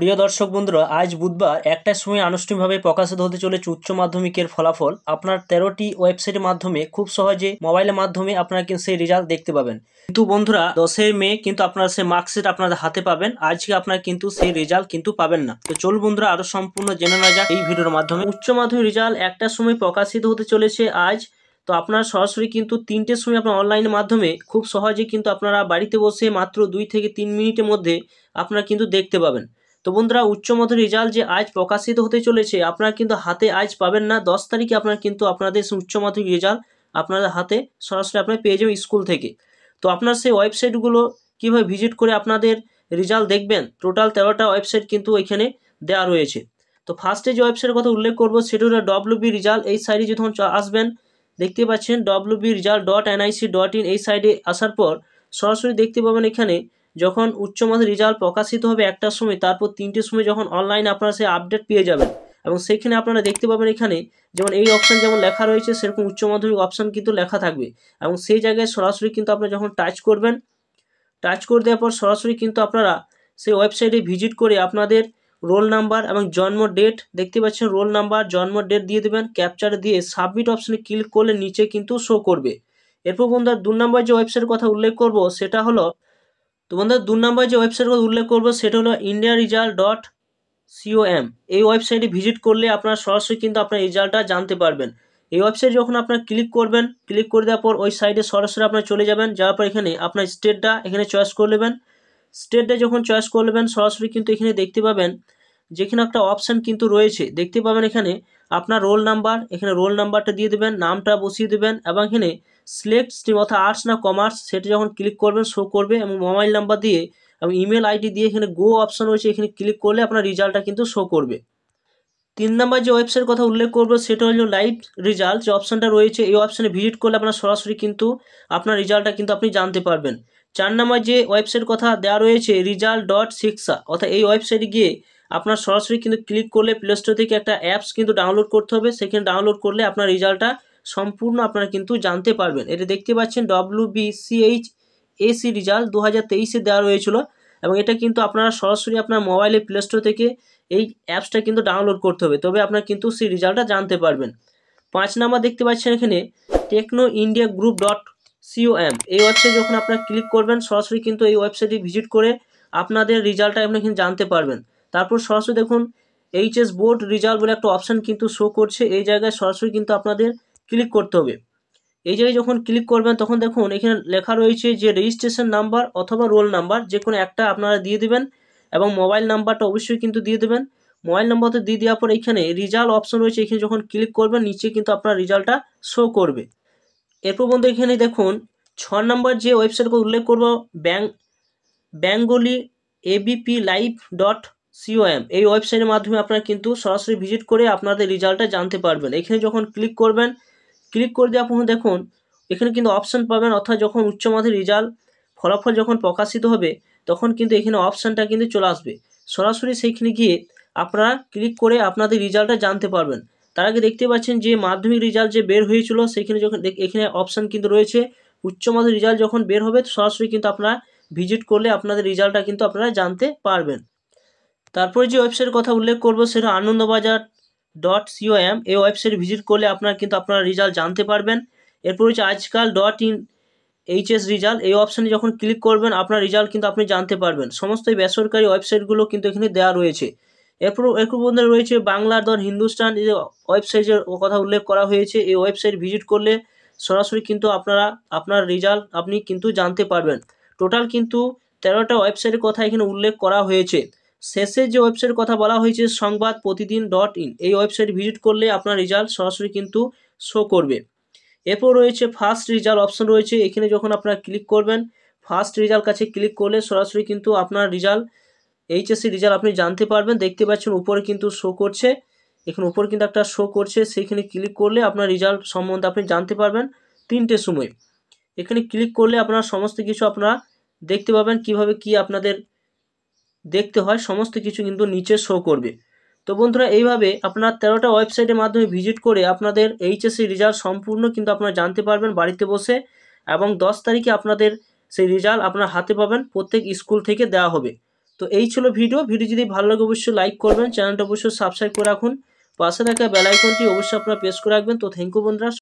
প্রিয় দর্শক বন্ধুরা, আজ বুধবার ১টার সময় আনুষ্ঠানিকভাবে প্রকাশিত হতে চলেছে উচ্চ মাধ্যমিকের ফলাফল। আপনার ১৩টি ওয়েবসাইটের মাধ্যমে খুব সহজে মোবাইলের মাধ্যমে আপনারা কিন্তু সেই রেজাল্ট দেখতে পাবেন। কিন্তু বন্ধুরা ১০ মে কিন্তু আপনারা সেই মার্কশিট আপনাদের হাতে পাবেন। আজকে আপনারা কিন্তু সেই রেজাল্ট কিন্তু পাবেন না। তো চলুন বন্ধুরা আরো সম্পূর্ণ জেনে নেওয়া যাক এই ভিডিওর মাধ্যমে। উচ্চ মাধ্যমিক রেজাল্ট ১টার সময় প্রকাশিত হতে চলেছে আজ। তো আপনারা সরাসরি কিন্তু ৩টের সময় আপনার অনলাইনের মাধ্যমে খুব সহজে কিন্তু আপনারা বাড়িতে বসে মাত্র ২ থেকে ৩ মিনিটের মধ্যে আপনারা কিন্তু দেখতে পাবেন। তো বন্ধুরা উচ্চ মাধ্যমিক রেজাল্ট যে আজ প্রকাশিত হতে চলেছে আপনারা কিন্তু হাতে আজ পাবেন না। ১০ তারিখে আপনারা কিন্তু আপনাদের উচ্চ মাধ্যমিক রেজাল্ট আপনাদের হাতে সরাসরি আপনারা পেয়ে যাবেন স্কুল থেকে। তো আপনার সেই ওয়েবসাইটগুলো কীভাবে ভিজিট করে আপনাদের রেজাল্ট দেখবেন, টোটাল ১৩টা ওয়েবসাইট কিন্তু এখানে দেওয়া রয়েছে। তো ফার্স্টে যে ওয়েবসাইটের কথা উল্লেখ করবো সেটা হলো WB রেজাল্ট। এই সাইডে যখন আসবেন দেখতে পাচ্ছেন wbresult.nic.in। এই সাইডে আসার পর সরাসরি দেখতে পাবেন এখানে যখন উচ্চ মাধ্যমিক রেজাল্ট প্রকাশিত হবে ১টার সময়, তারপর ৩টের সময় যখন অনলাইনে আপনারা সেই আপডেট পেয়ে যাবেন এবং সেখানে আপনারা দেখতে পাবেন এখানে যেমন এই অপশান যেমন লেখা রয়েছে সেরকম উচ্চ মাধ্যমিক অপশান কিন্তু লেখা থাকবে এবং সেই জায়গায় সরাসরি কিন্তু আপনারা যখন টাচ করবেন, টাচ করে দেওয়ার পর সরাসরি কিন্তু আপনারা সেই ওয়েবসাইটে ভিজিট করে আপনাদের রোল নাম্বার এবং জন্ম ডেট দেখতে পাচ্ছেন, রোল নাম্বার জন্ম ডেট দিয়ে দেবেন, ক্যাপচার দিয়ে সাবমিট অপশানে ক্লিক করলে নিচে কিন্তু শো করবে। এরপর বন্ধুরা ২ নম্বর যে ওয়েবসাইটের কথা উল্লেখ করব সেটা হলো, তো বন্ধুরা ২ নম্বর যে ওয়েবসাইটের কথা উল্লেখ করবো সেটা হলো indiaresult.com। এই ওয়েবসাইটে ভিজিট করলে আপনারা সরাসরি কিন্তু আপনার রেজাল্টটা জানতে পারবেন। এই ওয়েবসাইট যখন আপনারা ক্লিক করবেন, ক্লিক করে দেওয়ার পর ওই সাইডে সরাসরি আপনারা চলে যাবেন, যাওয়ার পর এখানে আপনার স্টেটটা এখানে চয়েস করে নেবেন। স্টেটটা যখন চয়েস করে নেবেন সরাসরি কিন্তু এখানে দেখতে পাবেন যেখানে একটা অপশান কিন্তু রয়েছে, দেখতে পাবেন এখানে আপনার রোল নাম্বার, এখানে রোল নাম্বারটা দিয়ে দেবেন, নামটা বসিয়ে দেবেন এবং এখানে সিলেক্ট স্ট্রিম অর্থাৎ আর্টস না কমার্স সেটা যখন ক্লিক করবেন শো করবে এবং মোবাইল নাম্বার দিয়ে এবং ইমেল আইডি দিয়ে এখানে গো অপশান রয়েছে, এখানে ক্লিক করলে আপনার রেজাল্টটা কিন্তু শো করবে। ৩ নম্বর যে ওয়েবসাইটের কথা উল্লেখ করবো সেটা হলো লাইভ রেজাল্ট। যে অপশানটা রয়েছে এই অপশানে ভিজিট করলে আপনার সরাসরি কিন্তু আপনার রেজাল্টটা কিন্তু আপনি জানতে পারবেন। ৪ নম্বর যে ওয়েবসাইট কথা দেওয়া রয়েছে result.shiksha, অর্থাৎ এই ওয়েবসাইটে গিয়ে আপনার সরাসরি কিন্তু ক্লিক করলে প্লে স্টোর থেকে একটা অ্যাপস কিন্তু ডাউনলোড করতে হবে, সেখানে ডাউনলোড করলে আপনার রেজাল্টটা সম্পূর্ণ আপনারা কিন্তু জানতে পারবেন। এটা দেখতে পাচ্ছেন WBCHAC রেজাল্ট ২০২৩-এ দেওয়া রয়েছিল এবং এটা কিন্তু আপনারা সরাসরি আপনার মোবাইলে প্লে স্টোর থেকে এই অ্যাপসটা কিন্তু ডাউনলোড করতে হবে, তবে আপনারা কিন্তু সেই রেজাল্টটা জানতে পারবেন। ৫ নাম্বার দেখতে পাচ্ছেন এখানে technoindiagroup.com। এই ওয়েবসাইট যখন আপনারা ক্লিক করবেন সরাসরি কিন্তু এই ওয়েবসাইটে ভিজিট করে আপনাদের রেজাল্টটা আপনি এখানে জানতে পারবেন। তারপর সরাসরি দেখুন HS বোর্ড রেজাল্ট বলে একটা অপশান কিন্তু শো করছে, এই জায়গায় সরাসরি কিন্তু আপনাদের ক্লিক করতে হবে। এই জায়গায় যখন ক্লিক করবেন তখন দেখুন এখানে লেখা রয়েছে যে রেজিস্ট্রেশন নাম্বার অথবা রোল নাম্বার যে কোনো একটা আপনারা দিয়ে দেবেন এবং মোবাইল নাম্বারটা অবশ্যই কিন্তু দিয়ে দেবেন। মোবাইল নাম্বারটা দিয়ে দেওয়ার পর এখানে রেজাল্ট অপশন রয়েছে, এখানে যখন ক্লিক করবেন নিচে কিন্তু আপনার রেজাল্টটা শো করবে। এরপর বন্ধু এখানে দেখুন ৬ নম্বর যে ওয়েবসাইটকে উল্লেখ করব বেঙ্গলি abplive.com। এই ওয়েবসাইটের মাধ্যমে আপনারা কিন্তু সরাসরি ভিজিট করে আপনাদের রেজাল্টটা জানতে পারবেন। এখানে যখন ক্লিক করবেন, ক্লিক করে দেওয়ার পর দেখুন এখানে কিন্তু অপশান পাবেন, অর্থাৎ যখন উচ্চ মাধ্যমিক রেজাল্ট ফলাফল যখন প্রকাশিত হবে তখন কিন্তু এখানে অপশানটা কিন্তু চলে আসবে, সরাসরি সেইখানে গিয়ে আপনারা ক্লিক করে আপনাদের রেজাল্টটা জানতে পারবেন। তার আগে দেখতে পাচ্ছেন যে মাধ্যমিক রেজাল্ট যে বের হয়েছিল সেখানে যখন এখানে অপশান কিন্তু রয়েছে, উচ্চ মাধ্যমিক রেজাল্ট যখন বের হবে সরাসরি কিন্তু আপনারা ভিজিট করলে আপনাদের রেজাল্টটা কিন্তু আপনারা জানতে পারবেন। তারপরে যে ওয়েবসাইটের কথা উল্লেখ করবো সেটা আনন্দবাজার.com। এই ওয়েবসাইটে ভিজিট করলে আপনারা কিন্তু আপনারা রেজাল্ট জানতে পারবেন। এরপর হচ্ছে আজকাল.in HS রেজাল্ট। এই অপশানে যখন ক্লিক করবেন আপনার রেজাল্ট কিন্তু আপনি জানতে পারবেন। সমস্ত বেসরকারি ওয়েবসাইটগুলো কিন্তু এখানে দেওয়া রয়েছে। এরপর মধ্যে রয়েছে বাংলা.হিন্দুস্তান যে ওয়েবসাইটের কথা উল্লেখ করা হয়েছে, এই ওয়েবসাইট ভিজিট করলে সরাসরি কিন্তু আপনারা আপনার রেজাল্ট আপনি কিন্তু জানতে পারবেন। টোটাল কিন্তু 13টা ওয়েবসাইটের কথা এখানে উল্লেখ করা হয়েছে। শেষে যে ওয়েবসাইটের কথা বলা হয়েছে সংবাদপ্রতিদিন.in। এই ওয়েবসাইট ভিজিট করলে আপনার রেজাল্ট সরাসরি কিন্তু শো করবে। এরপর রয়েছে ফার্স্ট রেজাল্ট অপশন রয়েছে, এখানে যখন আপনারা ক্লিক করবেন ফার্স্ট রেজাল্ট কাছে ক্লিক করলে সরাসরি কিন্তু আপনার রেজাল্ট HSC রেজাল্ট আপনি জানতে পারবেন। দেখতে পাচ্ছেন উপরে কিন্তু শো করছে, এখানে উপরে কিন্তু একটা শো করছে, সেইখানে ক্লিক করলে আপনার রেজাল্ট সম্বন্ধে আপনি জানতে পারবেন 3টের সময়। এখানে ক্লিক করলে আপনারা সমস্ত কিছু আপনারা দেখতে পাবেন, কিভাবে কি আপনাদের দেখতে হয় সমস্ত কিছু কিন্তু নিচে শো করবে। তো বন্ধুরা এইভাবে আপনার 13টা ওয়েবসাইটের মাধ্যমে ভিজিট করে আপনাদের HSC রেজাল্ট সম্পূর্ণ কিন্তু আপনারা জানতে পারবেন বাড়িতে বসে এবং 10 তারিখে আপনাদের সেই রেজাল্ট আপনার হাতে পাবেন, প্রত্যেক স্কুল থেকে দেওয়া হবে। তো এই ছিল ভিডিও যদি ভালো লাগে অবশ্যই লাইক করবেন, চ্যানেলটা অবশ্যই সাবস্ক্রাইব করে রাখুন, পাশে থাকা বেল আইকনটি অবশ্যই আপনারা প্রেস করে রাখবেন। তো থ্যাংক ইউ বন্ধুরা।